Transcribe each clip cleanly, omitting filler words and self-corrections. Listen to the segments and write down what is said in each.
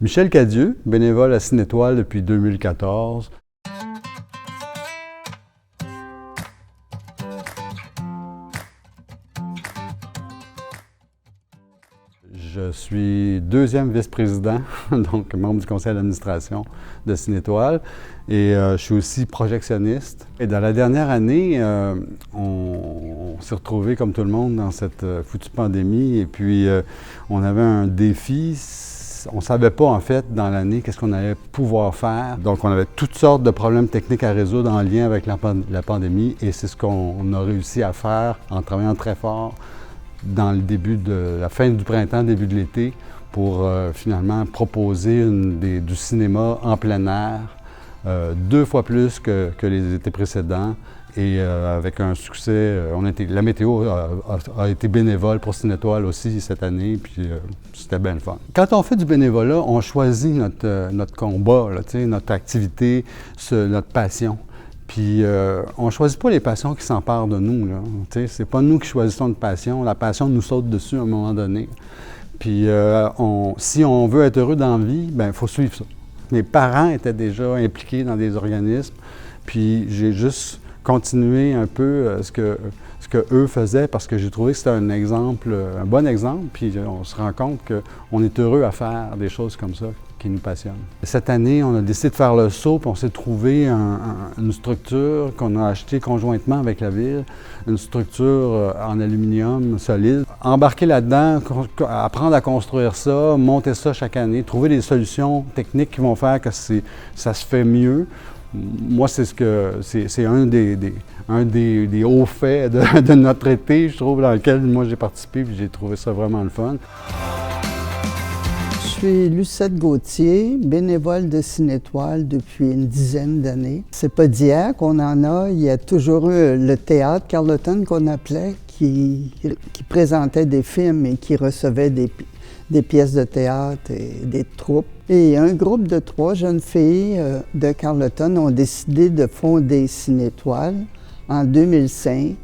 Michel Cadieux, bénévole à Cinétoile depuis 2014. Je suis deuxième vice-président, donc membre du conseil d'administration de Cinétoile, et je suis aussi projectionniste. Et dans la dernière année, on s'est retrouvés comme tout le monde dans cette foutue pandémie, et puis on avait un défi. On ne savait pas, en fait, dans l'année, qu'est-ce qu'on allait pouvoir faire. Donc, on avait toutes sortes de problèmes techniques à résoudre en lien avec la pandémie, et c'est ce qu'on a réussi à faire en travaillant très fort dans le début de la fin du printemps, début de l'été, pour finalement proposer du cinéma en plein air, 2 fois plus que les étés précédents. Et avec un succès, la météo a été bénévole pour Cinétoile aussi cette année, puis c'était bien le fun. Quand on fait du bénévolat, on choisit notre combat, là, notre activité, notre passion. Puis on ne choisit pas les passions qui s'emparent de nous. C'est pas nous qui choisissons notre passion, la passion nous saute dessus à un moment donné. Puis si on veut être heureux dans la vie, bien, il faut suivre ça. Mes parents étaient déjà impliqués dans des organismes, puis j'ai juste continuer un peu ce que eux faisaient parce que j'ai trouvé que c'était un bon exemple, puis on se rend compte qu'on est heureux à faire des choses comme ça qui nous passionnent. Cette année, on a décidé de faire le saut, puis on s'est trouvé une structure qu'on a achetée conjointement avec la ville, une structure en aluminium solide. Embarquer là-dedans, apprendre à construire ça, monter ça chaque année, trouver des solutions techniques qui vont faire que ça se fait mieux. Moi, c'est un des hauts faits de notre été, je trouve, dans lequel moi j'ai participé, puis j'ai trouvé ça vraiment le fun. Je suis Lucette Gauthier, bénévole de Cinétoile depuis une dizaine d'années. C'est pas d'hier qu'on en a, il y a toujours eu le théâtre Carleton qu'on appelait, qui présentait des films et qui recevait des pièces de théâtre et des troupes. Et un groupe de 3 jeunes filles de Carleton ont décidé de fonder Cinétoile en 2005,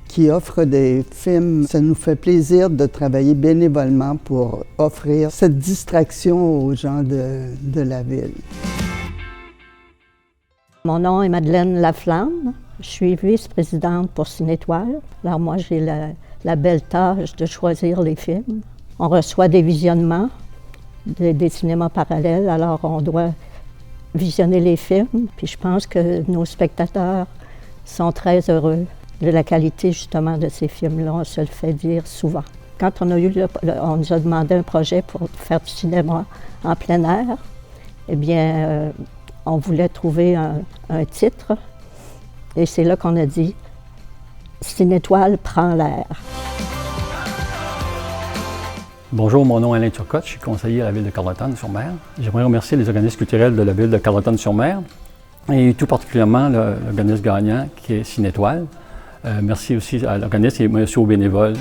qui offre des films. Ça nous fait plaisir de travailler bénévolement pour offrir cette distraction aux gens de la ville. Mon nom est Madeleine Laflamme. Je suis vice-présidente pour Cinétoile. Alors moi, j'ai la belle tâche de choisir les films. On reçoit des visionnements, des cinémas parallèles, alors on doit visionner les films. Puis je pense que nos spectateurs sont très heureux de la qualité justement de ces films-là. On se le fait dire souvent. Quand on nous a demandé un projet pour faire du cinéma en plein air, eh bien, on voulait trouver un titre. Et c'est là qu'on a dit « Cinétoile prend l'air ». Bonjour, mon nom est Alain Turcotte, je suis conseiller à la ville de Carleton-sur-Mer. J'aimerais remercier les organismes culturels de la ville de Carleton-sur-Mer et tout particulièrement l'organisme gagnant qui est Cinétoile. Merci aussi à l'organisme et merci aux bénévoles.